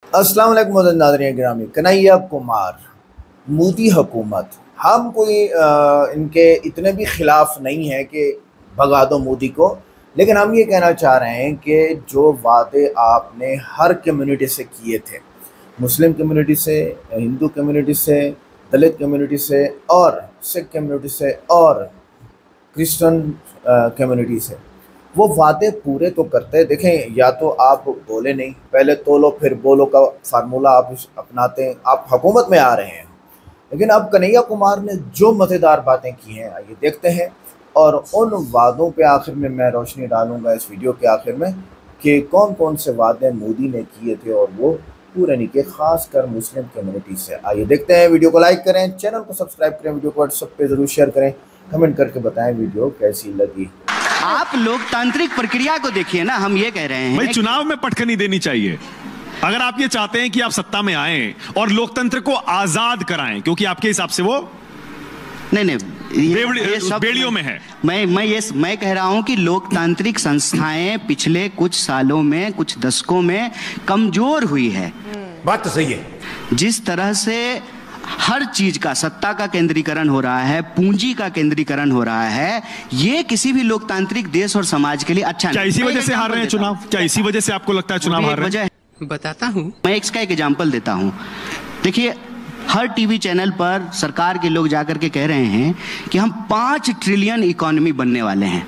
अस्सलाम वालेकुम नाज़रीन गिरामी। कन्हैया कुमार, मोदी हुकूमत, हम कोई इनके इतने भी ख़िलाफ़ नहीं है कि भगा दो मोदी को, लेकिन हम ये कहना चाह रहे हैं कि जो वादे आपने हर कम्युनिटी से किए थे, मुस्लिम कम्युनिटी से, हिंदू कम्युनिटी से, दलित कम्युनिटी से और सिख कम्युनिटी से और क्रिश्चियन कम्युनिटी से, वो वादे पूरे तो करते। देखें, या तो आप बोले नहीं, पहले तोलो फिर बोलो का फार्मूला आप अपनाते हैं, आप हुकूमत में आ रहे हैं, लेकिन अब कन्हैया कुमार ने जो मज़ेदार बातें की हैं आइए देखते हैं। और उन वादों पे आखिर में मैं रोशनी डालूंगा इस वीडियो के आखिर में कि कौन कौन से वादे मोदी ने किए थे और वो पूरे नहीं किए, खासकर मुस्लिम कम्युनिटी से। आइए देखते हैं। वीडियो को लाइक करें, चैनल को सब्सक्राइब करें, वीडियो को व्हाट्सएप पे ज़रूर शेयर करें, कमेंट करके बताएं वीडियो कैसी लगी। आप लोकतांत्रिक प्रक्रिया को देखिए ना, हम ये कह रहे हैं भाई चुनाव में पटखनी देनी चाहिए। अगर आप ये चाहते हैं कि आप सत्ता में आए और लोकतंत्र को आजाद कराएं, क्योंकि आपके हिसाब से वो नहीं ये सब बेड़ियों में है। मैं कह रहा हूं कि लोकतांत्रिक संस्थाएं पिछले कुछ सालों में, कुछ दशकों में कमजोर हुई है। बात तो सही है। जिस तरह से हर चीज का सत्ता का केंद्रीकरण हो रहा है, पूंजी का केंद्रीकरण हो रहा है, ये किसी भी लोकतांत्रिक देश और समाज के लिए अच्छा नहीं। क्या इसी वजह से हार रहे हैं चुनाव? क्या इसी वजह से आपको लगता है चुनाव हार रहे हैं? बताता हूं, मैं इसका एक एग्जांपल देता हूं। देखिए, हर टीवी चैनल पर सरकार के लोग जाकर के कह रहे हैं कि हम 5 ट्रिलियन इकोनॉमी बनने वाले हैं।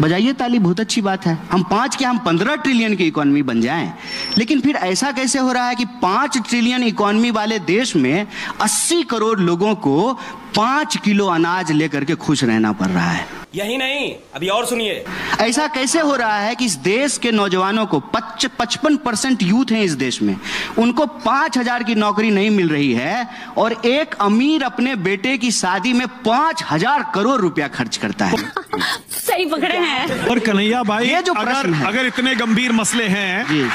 बजाइए ताली, बहुत अच्छी बात है। हम 5 क्या, हम 15 ट्रिलियन की इकोनॉमी बन जाएं। लेकिन फिर ऐसा कैसे हो रहा है कि 5 ट्रिलियन इकोनॉमी वाले देश में 80 करोड़ लोगों को 5 किलो अनाज लेकर के खुश रहना पड़ रहा है? यही नहीं, अभी और सुनिए। ऐसा कैसे हो रहा है कि इस देश के नौजवानों को 55% यूथ हैं इस देश में, उनको 5,000 की नौकरी नहीं मिल रही है और एक अमीर अपने बेटे की शादी में 5,000 करोड़ रुपया खर्च करता है। सही पकड़े हैं। और कन्हैया भाई, ये जो प्रश्न है, अगर इतने गंभीर मसले हैं,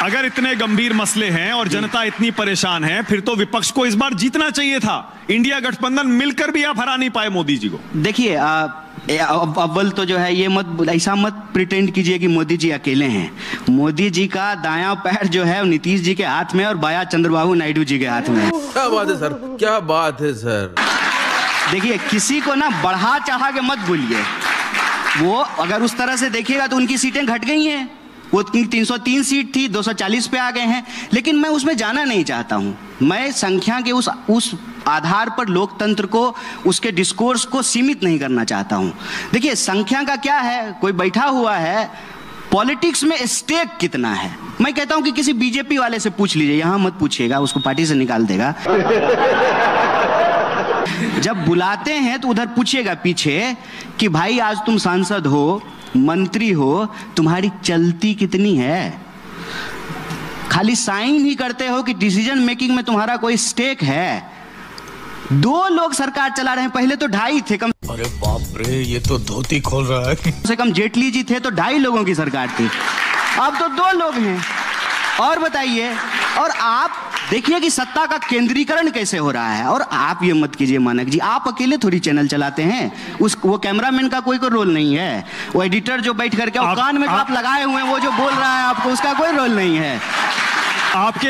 अगर इतने गंभीर मसले हैं और जनता इतनी परेशान है, फिर तो विपक्ष को इस बार जीतना चाहिए था। इंडिया गठबंधन मिलकर भी आप हरा नहीं पाए मोदी जी को। देखिए, अव्वल तो जो है, ये ऐसा मत प्रिटेंड कीजिए कि मोदी जी अकेले हैं। मोदी जी का दायां पैर जो है नीतीश जी के हाथ में और बायां चंद्रबाबू नायडू जी के हाथ में है। क्या बात है सर, क्या बात है सर। देखिए, किसी को ना बढ़ा चढ़ा के मत बोलिए। वो अगर उस तरह से देखिएगा तो उनकी सीटें घट गई हैं। वो 303 सीट थी, 240 पे आ गए हैं। लेकिन मैं उसमें जाना नहीं चाहता हूं। मैं संख्या के उस आधार पर लोकतंत्र को, उसके डिस्कोर्स को सीमित नहीं करना चाहता हूं। देखिए, संख्या का क्या है, कोई बैठा हुआ है, पॉलिटिक्स में स्टेक कितना है। मैं कहता हूं कि किसी बीजेपी वाले से पूछ लीजिए, यहां मत पूछिएगा, उसको पार्टी से निकाल देगा। जब बुलाते हैं तो उधर पूछिएगा पीछे कि भाई आज तुम सांसद हो, मंत्री हो, तुम्हारी चलती कितनी है। खाली साइन ही करते हो कि डिसीजन मेकिंग में तुम्हारा कोई स्टेक है। 2 लोग सरकार चला रहे हैं, पहले तो 2.5 थे कम। अरे बाप रे, ये तो धोती खोल रहा है। कम से कम जेटली जी थे तो 2.5 लोगों की सरकार थी, अब तो 2 लोग हैं। और बताइए, और आप देखिए कि सत्ता का केंद्रीकरण कैसे हो रहा है। और आप ये मत कीजिए मानक जी, आप अकेले थोड़ी चैनल चलाते हैं। वो कैमरामैन का कोई रोल नहीं है, वो एडिटर जो बैठ करके कान में आप लगाए हुए हैं, वो जो बोल रहा है आपको, उसका कोई रोल नहीं है। आपके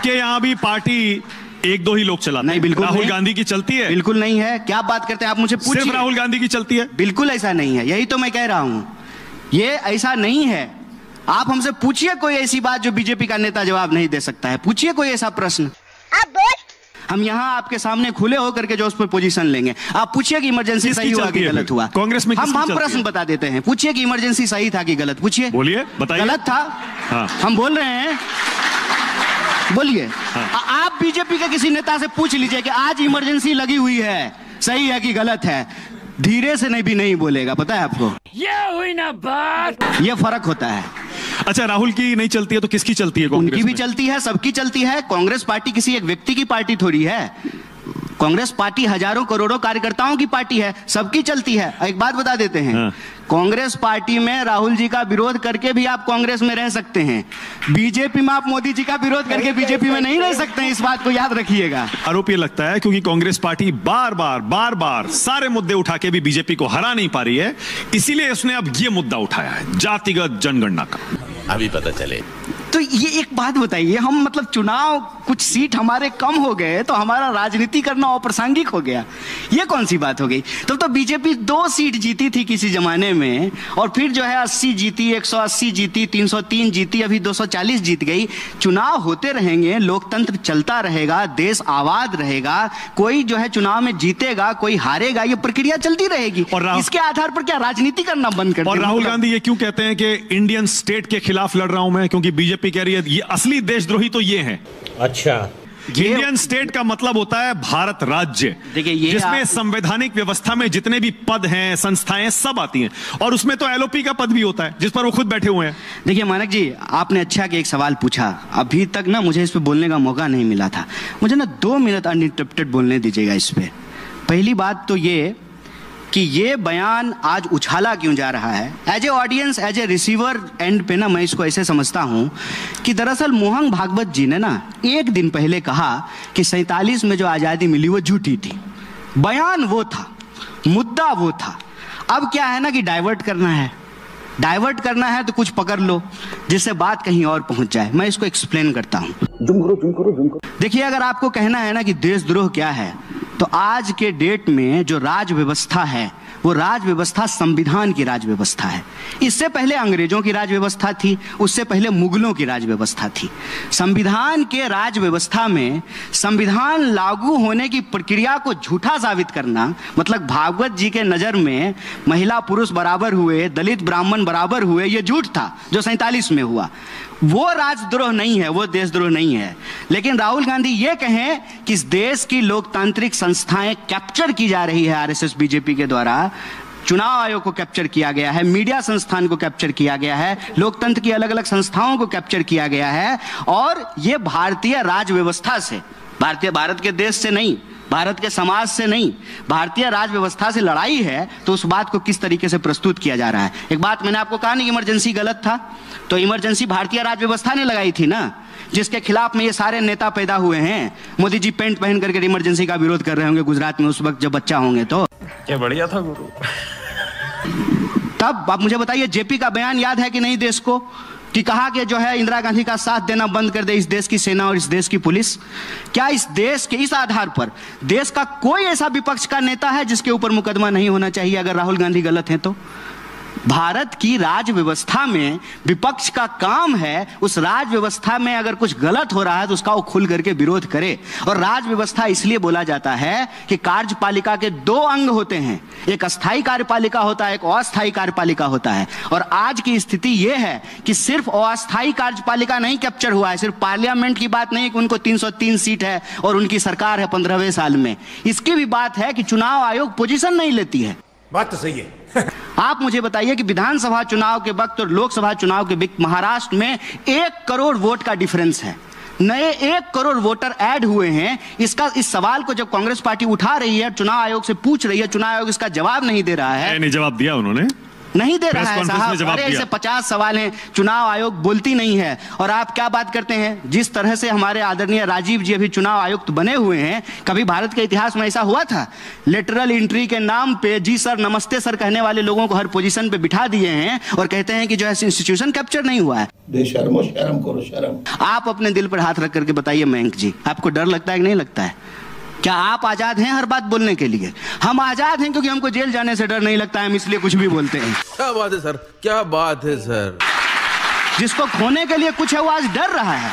यहाँ भी पार्टी 1-2 ही लोग चलाते हैं। नहीं, बिल्कुल राहुल नहीं। गांधी की चलती है? बिल्कुल नहीं है। क्या बात करते हैं आप, मुझे पूछिए। सिर्फ राहुल गांधी की चलती है? बिल्कुल ऐसा नहीं है, यही तो मैं कह रहा हूं, ये ऐसा नहीं है। आप हमसे पूछिए कोई ऐसी बात जो बीजेपी का नेता जवाब नहीं दे सकता है। पूछिए कोई ऐसा प्रश्न, हम यहाँ आपके सामने खुले होकर के जो उस पर पोजीशन लेंगे। आप पूछिए कि इमरजेंसी सही हुआ कि गलत हुआ। कांग्रेस में हम प्रश्न बता देते हैं। पूछिए कि इमरजेंसी सही था कि गलत, पूछिए। बोलिए, बताइए। गलत था। हाँ। हम बोल रहे हैं, बोलिए। हाँ। आप बीजेपी के किसी नेता से पूछ लीजिए कि आज इमरजेंसी लगी हुई है, सही है कि गलत है, धीरे से नहीं भी नहीं बोलेगा। पता है आपको, ये हुई ना बात, ये फर्क होता है। अच्छा, राहुल की नहीं चलती है तो किसकी चलती है? उनकी भी चलती है, सबकी चलती है। कांग्रेस पार्टी किसी एक व्यक्ति की पार्टी थोड़ी है। कांग्रेस पार्टी हजारों करोड़ों कार्यकर्ताओं की पार्टी है, सबकी चलती है। एक बात बता देते हैं, हाँ। कांग्रेस पार्टी में राहुल जी का विरोध करके भी आप कांग्रेस में रह सकते हैं। बीजेपी में आप मोदी जी का विरोध करके बीजेपी में नहीं रह सकते हैं, इस बात को याद रखिएगा। आरोप ये लगता है क्योंकि कांग्रेस पार्टी बार बार सारे मुद्दे उठा के भी बीजेपी को हरा नहीं पा रही है, इसीलिए उसने अब ये मुद्दा उठाया है, जातिगत जनगणना का। अभी पता चले। तो ये एक बात बताइए, हम मतलब चुनाव कुछ सीट हमारे कम हो गए तो हमारा राजनीति करना अप्रासंगिक हो गया, ये कौन सी बात हो गई? तब तो बीजेपी 2 सीट जीती थी किसी जमाने में, और फिर जो है 80 जीती, 180 जीती, 303 जीती, अभी 240 जीत गई। चुनाव होते रहेंगे, लोकतंत्र चलता रहेगा, देश आबाद रहेगा, कोई जो है चुनाव में जीतेगा, कोई हारेगा, ये प्रक्रिया चलती रहेगी। और इसके आधार पर क्या राजनीति करना बंद कर? और राहुल गांधी ये क्यों कहते हैं कि इंडियन स्टेट के खिलाफ लड़ रहा हूं मैं? क्योंकि बीजेपी कह रही है ये असली देशद्रोही तो ये है। अच्छा, इंडियन स्टेट का मतलब होता है भारत राज्य, देखिए ये जिसमें संवैधानिक व्यवस्था में जितने भी पद हैं, संस्थाएं सब आती हैं, और उसमें तो एलओपी का पद भी होता है जिस पर वो खुद बैठे हुए हैं। देखिए मानक जी, आपने अच्छा कि एक सवाल पूछा, अभी तक ना मुझे इस पे बोलने का मौका नहीं मिला था, मुझे ना 2 मिनट अनइंटरप्टेड बोलने दीजिएगा इस पे। पहली बात तो ये कि ये बयान आज उछाला क्यों जा रहा है? As a audience, as a receiver end पे ना मैं इसको ऐसे समझता हूं कि दरअसल मोहन भागवत जी ने ना 1 दिन पहले कहा कि 47 में जो आज़ादी मिली वो झूठी थी। बयान वो था, मुद्दा वो था। अब क्या है ना कि डाइवर्ट करना है तो कुछ पकड़ लो जिससे बात कहीं और पहुंच जाए। मैं इसको एक्सप्लेन करता हूं। देखिए, अगर आपको कहना है ना कि देशद्रोह क्या है, तो आज के डेट में जो राज व्यवस्था है वो राज व्यवस्था संविधान की राज व्यवस्था है। इससे पहले अंग्रेजों की राज व्यवस्था थी, उससे पहले मुगलों की राज व्यवस्था थी। संविधान के राज व्यवस्था में संविधान लागू होने की प्रक्रिया को झूठा साबित करना, मतलब भागवत जी के नजर में महिला पुरुष बराबर हुए, दलित ब्राह्मण बराबर हुए, ये झूठ था जो 47 में हुआ। वो राजद्रोह नहीं है, वो देशद्रोह नहीं है। लेकिन राहुल गांधी ये कहें कि इस देश की लोकतांत्रिक संस्थाएं कैप्चर की जा रही है आरएसएस बीजेपी के द्वारा, चुनाव आयोग को कैप्चर किया गया है, मीडिया संस्थान को कैप्चर किया गया है, लोकतंत्र की अलग अलग संस्थाओं को कैप्चर किया गया है, और ये भारतीय राज व्यवस्था से, भारत के देश से नहीं, भारत के समाज से नहीं, भारतीय राज व्यवस्था से लड़ाई है। तो उस बात को किस तरीके से प्रस्तुत किया जा रहा है? एक बात मैंने आपको कहा नहीं, इमरजेंसी गलत था, तो इमरजेंसी भारतीय राज व्यवस्था ने लगाई थी ना, जिसके खिलाफ में ये सारे नेता पैदा हुए हैं। मोदी जी पेंट पहन करके इमरजेंसी का विरोध कर रहे होंगे गुजरात में उस वक्त जब बच्चा होंगे, तो क्या बढ़िया था गुरु। तब आप मुझे बताइए, जेपी का बयान याद है कि नहीं देश को, कि कहा कि जो है इंदिरा गांधी का साथ देना बंद कर दे इस देश की सेना और इस देश की पुलिस। क्या इस देश के इस आधार पर देश का कोई ऐसा विपक्ष का नेता है जिसके ऊपर मुकदमा नहीं होना चाहिए अगर राहुल गांधी गलत हैं तो? भारत की राज व्यवस्था में विपक्ष का काम है उस राज व्यवस्था में अगर कुछ गलत हो रहा है तो उसका वो खुल करके विरोध करे। और राज व्यवस्था इसलिए बोला जाता है कि कार्यपालिका के 2 अंग होते हैं, एक अस्थायी कार्यपालिका होता है, एक अस्थायी कार्यपालिका होता है। और आज की स्थिति यह है कि सिर्फ अस्थायी कार्यपालिका नहीं कैप्चर हुआ है, सिर्फ पार्लियामेंट की बात नहीं कि उनको 303 सीट है और उनकी सरकार है 15वें साल में, इसकी भी बात है कि चुनाव आयोग पोजीशन नहीं लेती है। बात तो सही है। आप मुझे बताइए कि विधानसभा चुनाव के वक्त और लोकसभा चुनाव के वक्त महाराष्ट्र में 1 करोड़ वोट का डिफरेंस है, नए 1 करोड़ वोटर ऐड हुए हैं। इस सवाल को जब कांग्रेस पार्टी उठा रही है, चुनाव आयोग से पूछ रही है, चुनाव आयोग इसका जवाब नहीं दे रहा है। नहीं जवाब दिया उन्होंने, नहीं दे रहा है साहब। अरे ऐसे 50 सवाल हैं, चुनाव आयोग बोलती नहीं है। और आप क्या बात करते हैं, जिस तरह से हमारे आदरणीय राजीव जी अभी चुनाव आयुक्त बने हुए हैं, कभी भारत के इतिहास में ऐसा हुआ था? लेटरल एंट्री के नाम पे जी सर नमस्ते सर कहने वाले लोगों को हर पोजीशन पे बिठा दिए हैं और कहते हैं कि जो है इंस्टीट्यूशन कैप्चर नहीं हुआ है। बेशर्मो, शर्म करो शर्म। आप अपने दिल पर हाथ रख करके बताइए मयंक जी, आपको डर लगता है कि नहीं लगता है? क्या आप आजाद हैं हर बात बोलने के लिए? हम आजाद हैं क्योंकि हमको जेल जाने से डर नहीं लगता है, हम इसलिए कुछ भी बोलते हैं। क्या बात है सर, क्या बात है सर। जिसको खोने के लिए कुछ है वो आज डर रहा है,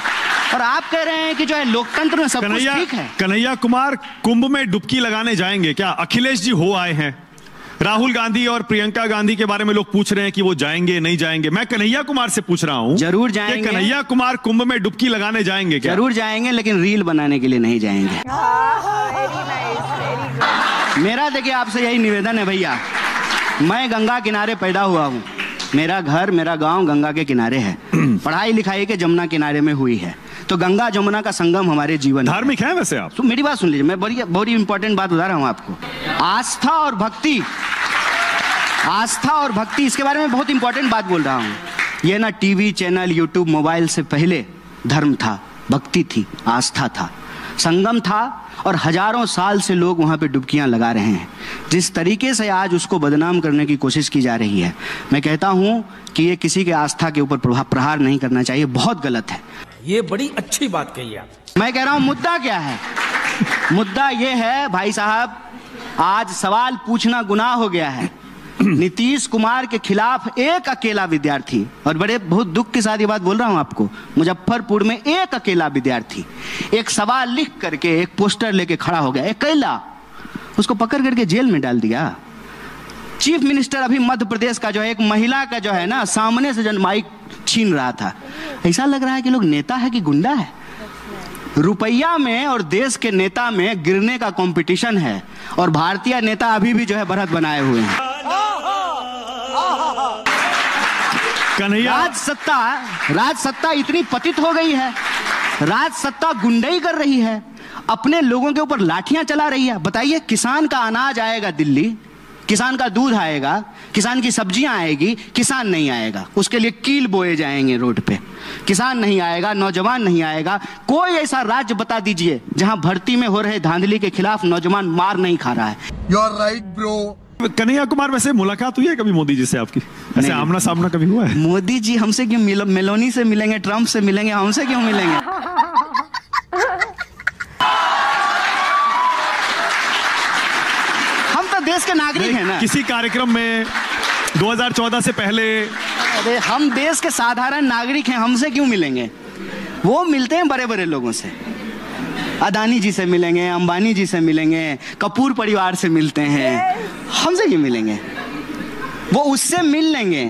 और आप कह रहे हैं कि जो है लोकतंत्र में सब कुछ ठीक है। कन्हैया कुमार कुंभ में डुबकी लगाने जाएंगे क्या? अखिलेश जी हो आए हैं, राहुल गांधी और प्रियंका गांधी के बारे में लोग पूछ रहे हैं कि वो जाएंगे नहीं जाएंगे। मैं कन्हैया कुमार से पूछ रहा हूं, जरूर जाएंगे। कन्हैया कुमार कुंभ में डुबकी लगाने जाएंगे क्या? जरूर जाएंगे, लेकिन रील बनाने के लिए नहीं जाएंगे। मेरा देखिए आपसे यही निवेदन है भैया, मैं गंगा किनारे पैदा हुआ हूं, मेरा घर मेरा गांव गंगा के किनारे है, पढ़ाई लिखाई के जमुना किनारे में हुई है, तो गंगा जमुना का संगम हमारे जीवन में धार्मिक है वैसे आप? तो मेरी बात सुन लीजिए, मैं बड़ी इंपॉर्टेंट बात बता रहा हूं आपको। आस्था और भक्ति, इसके बारे में बहुत इंपॉर्टेंट बात बोल रहा हूं। ये ना टीवी चैनल, यूट्यूब, मोबाइल से पहले धर्म था, भक्ति थी, आस्था था। संगम था और हजारों साल से लोग वहाँ पे डुबकियाँ लगा रहे हैं। जिस तरीके से आज उसको बदनाम करने की कोशिश की जा रही है, मैं कहता हूँ कि ये किसी के आस्था के ऊपर प्रहार नहीं करना चाहिए, बहुत गलत है। ये बड़ी अच्छी बात कही आप। मैं कह रहा हूँ मुद्दा क्या है? मुद्दा ये है भाई साहब, आज सवाल पूछना गुनाह हो गया है। नीतीश कुमार के खिलाफ एक अकेला विद्यार्थी, और बड़े बहुत दुख के साथ ये बात बोल रहा हूं आपको, मुजफ्फरपुर में एक अकेला विद्यार्थी एक सवाल लिख करके एक पोस्टर लेके खड़ा हो गया, अकेला, उसको पकड़ करके जेल में डाल दिया। चीफ मिनिस्टर अभी मध्य प्रदेश का जो है, एक महिला का जो है ना, सामने से जो माइक छीन रहा था। ऐसा लग रहा है कि लोग नेता है कि गुंडा है। रुपया में और देश के नेता में गिरने का कंपटीशन है, और भारतीय नेता अभी भी जो है बढ़त बनाए हुए हैं। राज सत्ता इतनी पतित हो गई है, राज सत्ता गुंडाई कर रही है, अपने लोगों के ऊपर लाठियां चला रही है। बताइए, किसान का अनाज आएगा दिल्ली, किसान का दूध आएगा, किसान की सब्जियां आएगी, किसान नहीं आएगा, उसके लिए कील बोए जाएंगे रोड पे, किसान नहीं आएगा, नौजवान नहीं आएगा। कोई ऐसा राज्य बता दीजिए जहां भर्ती में हो रहे धांधली के खिलाफ नौजवान मार नहीं खा रहा है। You are right bro. Kanhaiya Kumar, वैसे मुलाकात हुई है कभी मोदी जी से आपकी? ऐसे आमना सामना कभी हुआ है? मोदी जी हमसे क्यों मेलोनी से मिलेंगे, ट्रंप से मिलेंगे, हमसे क्यों मिलेंगे? हम तो देश के नागरिक हैं ना। किसी कार्यक्रम में 2014 से पहले? अरे हम देश के साधारण नागरिक हैं, हमसे क्यों मिलेंगे? वो मिलते हैं बड़े बड़े लोगों से, अदानी जी से मिलेंगे, अंबानी जी से मिलेंगे, कपूर परिवार से मिलते हैं, हमसे क्यों मिलेंगे? वो उससे मिल लेंगे,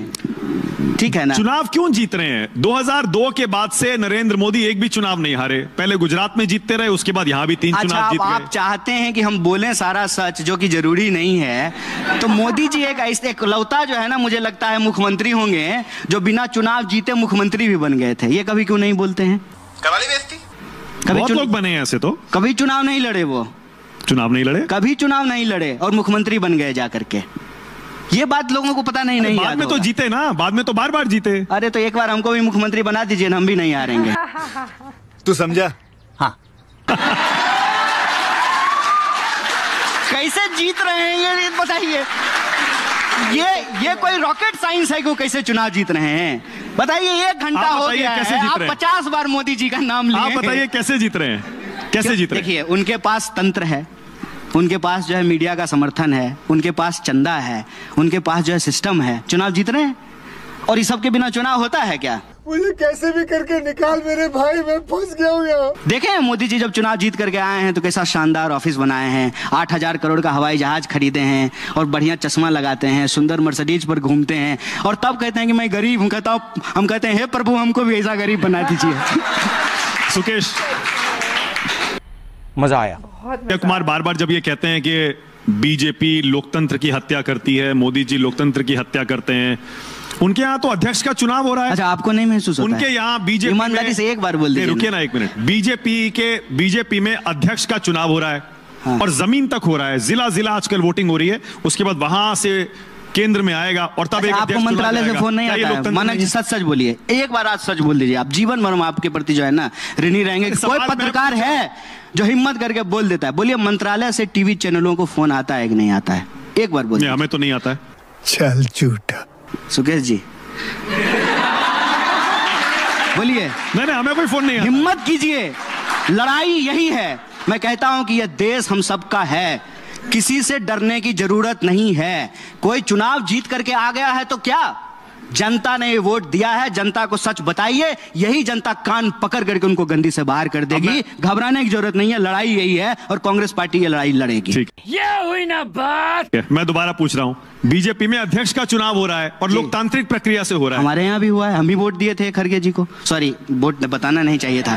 ठीक है ना। चुनाव क्यों जीत रहे हैं? 2002 के बाद से नरेंद्र मोदी एक भी चुनाव नहीं हारे। पहले गुजरात में जीतते रहे, उसके बाद यहां भी 3 चुनाव जीत गए। आप चाहते हैं कि हम बोलें सारा सच, जो कि जरूरी नहीं है, तो मोदी जी एक ऐसे इकलौता जो है ना, मुझे लगता है मुख्यमंत्री होंगे जो बिना चुनाव जीते मुख्यमंत्री भी बन गए थे। ये कभी क्यों नहीं बोलते हैं? कवाली बेइज्जती। बहुत लोग बने हैं ऐसे, तो कभी चुनाव नहीं लड़े, वो चुनाव नहीं लड़े, कभी चुनाव नहीं लड़े और मुख्यमंत्री बन गए जाकर के। ये बात लोगों को पता नहीं बाद में तो जीते ना, बाद में तो बार बार जीते। अरे तो एक बार हमको भी मुख्यमंत्री बना दीजिए, हम भी नहीं हारेंगे। तू समझा? हाँ। कैसे जीत रहे हैं ये बताइए? ये कोई रॉकेट साइंस है कि कैसे चुनाव जीत रहे हैं? बताइए, 1 घंटा हो गया है, आप 50 बार मोदी जी का नाम लिए। आप बताइए कैसे जीत रहे हैं? कैसे जीत रहे हैं? देखिए, उनके पास तंत्र है, उनके पास जो है मीडिया का समर्थन है, उनके पास चंदा है, उनके पास जो है सिस्टम है, चुनाव जीत रहे हैं। और इस सब के बिना चुनाव होता है क्या? मुझे कैसे भी करके निकाल मेरे भाई, मैं फंस गया हूँ यहाँ। देखें, मोदी जी जब चुनाव जीत करके आए हैं तो कैसा शानदार ऑफिस बनाए हैं, 8000 करोड़ का हवाई जहाज खरीदे हैं, और बढ़िया चश्मा लगाते हैं, सुंदर मर्सिडीज पर घूमते हैं, और तब कहते हैं कि मैं गरीब हूँ। हम कहते हैं, हे प्रभु, हमको भी ऐसा गरीब बना दीजिए। सुकेश, मजा आया। कुमार बार बार जब ये कहते हैं कि बीजेपी लोकतंत्र की हत्या करती है, मोदी जी लोकतंत्र की हत्या करते हैं, उनके यहाँ तो अध्यक्ष का चुनाव हो रहा है। अच्छा, आपको नहीं महसूस होता? उनके यहाँ बीजेपी, ईमानदारी से एक बार बोल दीजिए। रुकिए ना 1 मिनट। बीजेपी में अध्यक्ष का चुनाव हो रहा है। हाँ। और जमीन तक हो रहा है, जिला जिला आजकल वोटिंग हो रही है, उसके बाद वहां से केंद्र में आएगा, और तब एक आपको मंत्रालय से फोन नहीं आता है? माना जी, सच बोलिए, एक बार आज सच बोल दीजिए, आप जीवन भर हम आपके प्रति जो है ना ऋणी रहेंगे। कोई पत्रकार है जो हिम्मत करके बोल देता है? बोलिए, मंत्रालय से टीवी चैनलों को फोन आता है कि नहीं आता है? एक बार बोलिए। हमें तो नहीं आता है। चल झूठा। सुकेश जी बोलिए। नहीं, हमें कोई फोन नहीं आता। हिम्मत कीजिए, लड़ाई यही है। मैं कहता हूं कि यह देश हम सबका है, किसी से डरने की जरूरत नहीं है। कोई चुनाव जीत करके आ गया है तो क्या, जनता ने ये वोट दिया है, जनता को सच बताइए, यही जनता कान पकड़ करके उनको गंदी से बाहर कर देगी। घबराने की जरूरत नहीं है, लड़ाई यही है, और कांग्रेस पार्टी ये लड़ाई लड़ेगी। ठीक, ये हुई ना बात। मैं दोबारा पूछ रहा हूँ, बीजेपी में अध्यक्ष का चुनाव हो रहा है और लोकतांत्रिक प्रक्रिया से हो रहा है। हमारे यहाँ भी हुआ है, हम भी वोट दिए थे खड़गे जी को। सॉरी, वोट बताना नहीं चाहिए था।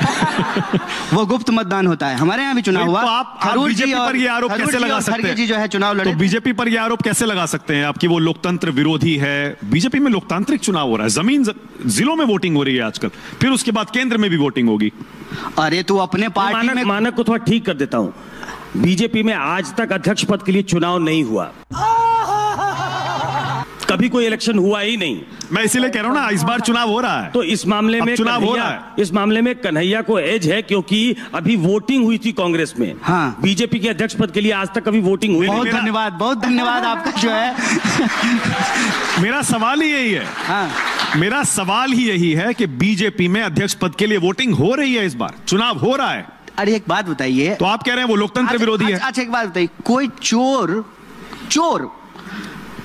वो गुप्त मतदान होता है, हमारे यहाँ भी चुनाव हुआ। तो आप बीजेपी पर ये आरोप कैसे लगा सकते हैं? जी जो है चुनाव लड़े, तो बीजेपी पर ये आरोप कैसे लगा सकते हैं आपकी वो लोकतंत्र विरोधी है? बीजेपी में लोकतांत्रिक चुनाव हो रहा है, जमीन जिलों में वोटिंग हो रही है आजकल, फिर उसके बाद केंद्र में भी वोटिंग होगी। अरे तू अपने पार्टी में मानक को थोड़ा ठीक कर देता हूं। बीजेपी में आज तक अध्यक्ष पद के लिए चुनाव नहीं हुआ। कभी कोई इलेक्शन हुआ ही नहीं। मैं इसीलिए कह रहा हूं ना, इस बार चुनाव हो रहा है, तो इस मामले में चुनाव हो रहा है। इस मामले में कन्हैया को एज है, क्योंकि अभी वोटिंग हुई थी कांग्रेस में। हाँ। बीजेपी के अध्यक्ष पद के लिए आज तक कभी वोटिंग हुई नहीं। बहुत धन्यवाद आपका जो है। मेरा सवाल ही यही है। हाँ। मेरा सवाल ही यही है कि बीजेपी में अध्यक्ष पद के लिए वोटिंग हो रही है, इस बार चुनाव हो रहा है। अरे एक बात बताइए, तो आप कह रहे हैं वो लोकतंत्र विरोधी है। अच्छा एक बात बताइए, कोई चोर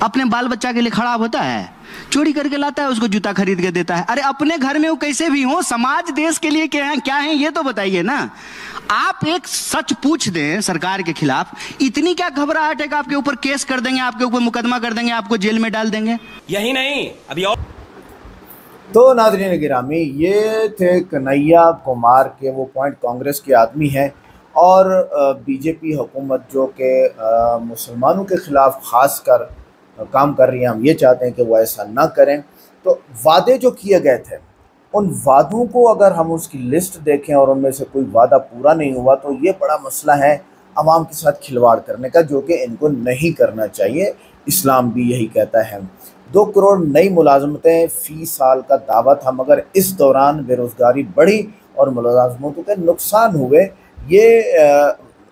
अपने बाल बच्चा के लिए खड़ा होता है, चोरी करके लाता है, उसको जूता खरीद के देता है। अरे अपने घर में वो कैसे भी हो, समाज देश के लिए क्या है ये तो बताइए ना। आप एक सच पूछ दें सरकार के खिलाफ, इतनी क्या घबराहट है कि आपके ऊपर केस कर देंगे, आपके ऊपर मुकदमा कर देंगे, आपको जेल में डाल देंगे। यही नहीं, अभी और तो नाज़रीन गिरामी, ये थे कन्हैया कुमार के वो पॉइंट। कांग्रेस के आदमी हैं और बीजेपी हुकूमत जो कि मुसलमानों के ख़िलाफ़ ख़ास कर काम कर रही है। हम ये चाहते हैं कि वो ऐसा ना करें। तो वादे जो किए गए थे, उन वादों को अगर हम उसकी लिस्ट देखें और उनमें से कोई वादा पूरा नहीं हुआ, तो ये बड़ा मसला है आवाम के साथ खिलवाड़ करने का, जो कि इनको नहीं करना चाहिए। इस्लाम भी यही कहता है। 2 करोड़ नई मुलाजमतें फ़ी साल का दावा था, मगर इस दौरान बेरोज़गारी बढ़ी और मुलाजमतों के नुकसान हुए। ये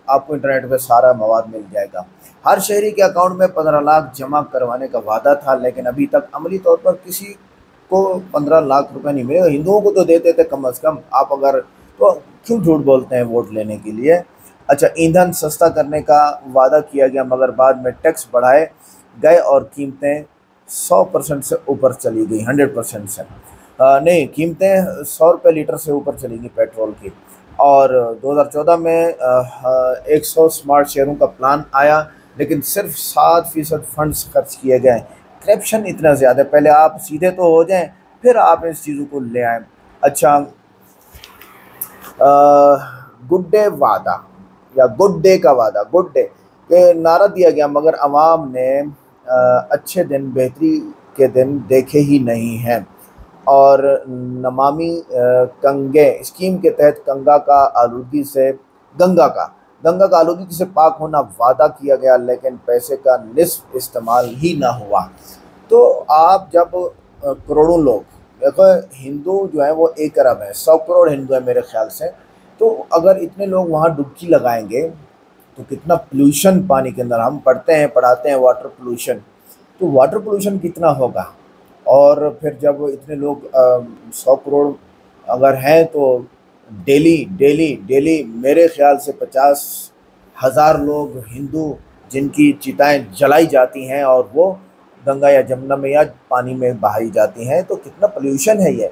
आपको इंटरनेट पे सारा मवाद मिल जाएगा। हर शहरी के अकाउंट में 15 लाख जमा करवाने का वादा था, लेकिन अभी तक अमली तौर पर किसी को 15 लाख रुपए नहीं मिले। हिंदुओं को तो देते थे कम अज़ कम। आप अगर तो क्यों झूठ बोलते हैं वोट लेने के लिए। अच्छा, ईंधन सस्ता करने का वादा किया गया, मगर बाद में टैक्स बढ़ाए गए और कीमतें 100% से ऊपर चली गई। 100% से नहीं, कीमतें 100 रुपये लीटर से ऊपर चली गई पेट्रोल की। और 2014 में 100 स्मार्ट शहरों का प्लान आया, लेकिन सिर्फ 7% फंड्स खर्च किए गए। करप्शन इतना ज़्यादा, पहले आप सीधे तो हो जाएं, फिर आप इस चीज़ों को ले आएँ। अच्छा, गुड डे वादा या गुड डे का वादा, गुड डे के नारा दिया गया, मगर अवाम ने अच्छे दिन, बेहतरी के दिन देखे ही नहीं हैं। और नमामि गंगे स्कीम के तहत गंगा का आलूगी से पाक होना वादा किया गया, लेकिन पैसे का निस्फ इस्तेमाल ही ना हुआ। तो आप जब करोड़ों लोग, देखो हिंदू जो है वो 1 अरब है, 100 करोड़ हिंदू है मेरे ख्याल से। तो अगर इतने लोग वहाँ डुबकी लगाएंगे तो कितना पोल्यूशन पानी के अंदर, हम पढ़ाते हैं वाटर पोल्यूशन, तो वाटर पोल्यूशन कितना होगा। और फिर जब इतने लोग 100 करोड़ अगर हैं, तो डेली मेरे ख्याल से 50,000 लोग हिंदू जिनकी चिताएं जलाई जाती हैं और वो गंगा या जमुना में या पानी में बहाई जाती हैं, तो कितना पोल्यूशन है ये।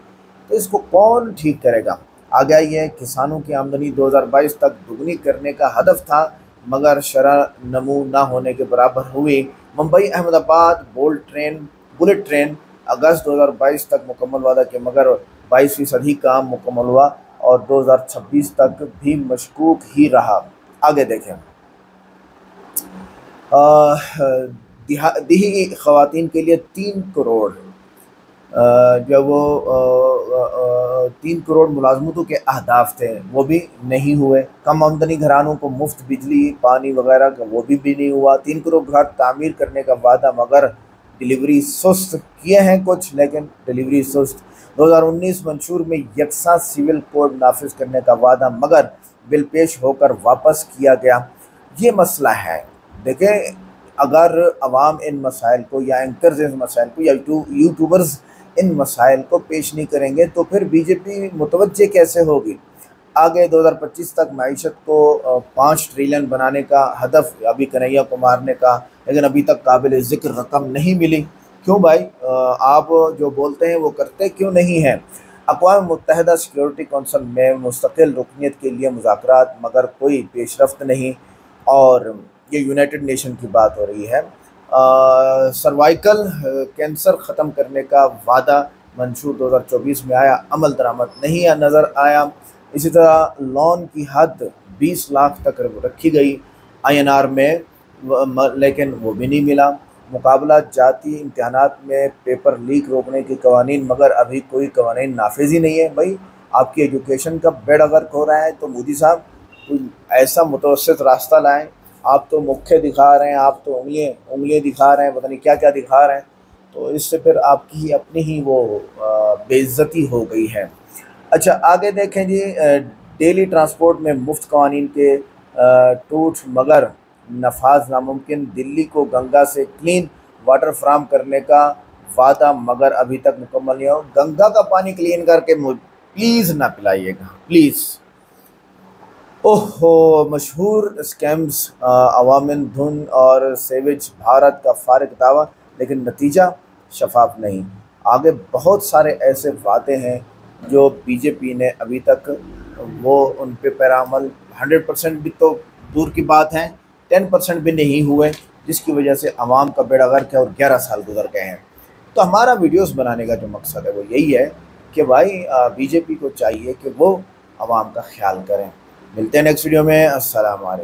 तो इसको कौन ठीक करेगा। आगे ये किसानों की आमदनी 2022 तक दुगनी करने का हदफ था, मगर शरह नमू ना होने के बराबर हुई। मुंबई अहमदाबाद बुलेट ट्रेन अगस्त 2022 तक मुकम्मल वादा किया, मगर 22% ही काम मुकम्मल हुआ और 2026 तक भी मशकूक ही रहा। आगे देखें, दिही ख़वातीन के लिए 3 करोड़ जो वो 3 करोड़ मुलाजमतों के अहदाफ थे, वो भी नहीं हुए। कम आमदनी घरानों को मुफ्त बिजली पानी वगैरह का वो भी नहीं हुआ। 3 करोड़ घर तामीर करने का वादा, मगर डिलीवरी सुस्त किए हैं कुछ, लेकिन डिलीवरी सुस्त। 2019 मंशूर में यकसा सिविल कोड नाफिज करने का वादा, मगर बिल पेश होकर वापस किया गया। ये मसला है। देखें, अगर अवाम इन मसाइल को या एंकर्स इन मसाइल को या यूट्यूबर्स इन मसाइल को पेश नहीं करेंगे, तो फिर बीजेपी मुतवज्जे कैसे होगी। आगे 2025 तक मईशत को 5 ट्रिलियन बनाने का हदफ अभी कन्हैया कुमार ने कहा, लेकिन अभी तक काबिल ज़िक्र रकम नहीं मिली। क्यों भाई, आप जो बोलते हैं वो करते क्यों नहीं हैं। अक़वाम मुत्तहिदा सिक्योरिटी कौंसिल में मुस्तकिल रुकनीत के लिए मुज़ाकरात, मगर कोई पेशरफ्त नहीं। और ये यूनाइटेड नेशन की बात हो रही है। सर्वाइकल कैंसर ख़त्म करने का वादा मंशूर 2024 में आया, अमल दरामद नहीं नज़र आया। इसी तरह लोन की हद 20 लाख तक रखी गई INR में, लेकिन वो भी नहीं मिला। मुकाबला जाती इम्तहानात में पेपर लीक रोकने के कवानीन, मगर अभी कोई कवानीन नाफिज ही नहीं है। भाई, आपकी एजुकेशन का बेड़ा गर्क हो रहा है, तो मोदी साहब कोई ऐसा मुतवस्सित रास्ता लाएं। आप तो मुख्य दिखा रहे हैं, आप तो उंगलियां दिखा रहे हैं, पता नहीं क्या क्या दिखा रहे हैं। तो इससे फिर आपकी अपनी ही वो बेइज्जती हो गई है। अच्छा आगे देखें जी, डेली ट्रांसपोर्ट में मुफ्त कवानीन के टूट मगर नफाज नामुमकिन। दिल्ली को गंगा से क्लीन वाटर फ्राहम करने का वादा मगर अभी तक मुकम्मल नहीं हो। गंगा का पानी क्लीन करके प्लीज़ ना पिलाइएगा प्लीज़। ओहो, मशहूर स्कैम्स अवामिन धुन और सेवेज भारत का फारिग दावा, लेकिन नतीजा शफाफ नहीं। आगे बहुत सारे ऐसे वादे हैं जो बीजेपी ने अभी तक वो उन पे पैरामल 100% भी तो दूर की बात है, 10% भी नहीं हुए, जिसकी वजह से अवाम का बेड़ा गर्क है और 11 साल गुजर गए हैं। तो हमारा वीडियोस बनाने का जो मकसद है वो यही है कि भाई बीजेपी को चाहिए कि वो अवाम का ख्याल करें। मिलते हैं नेक्स्ट वीडियो में। अस्सलाम वालेकुम।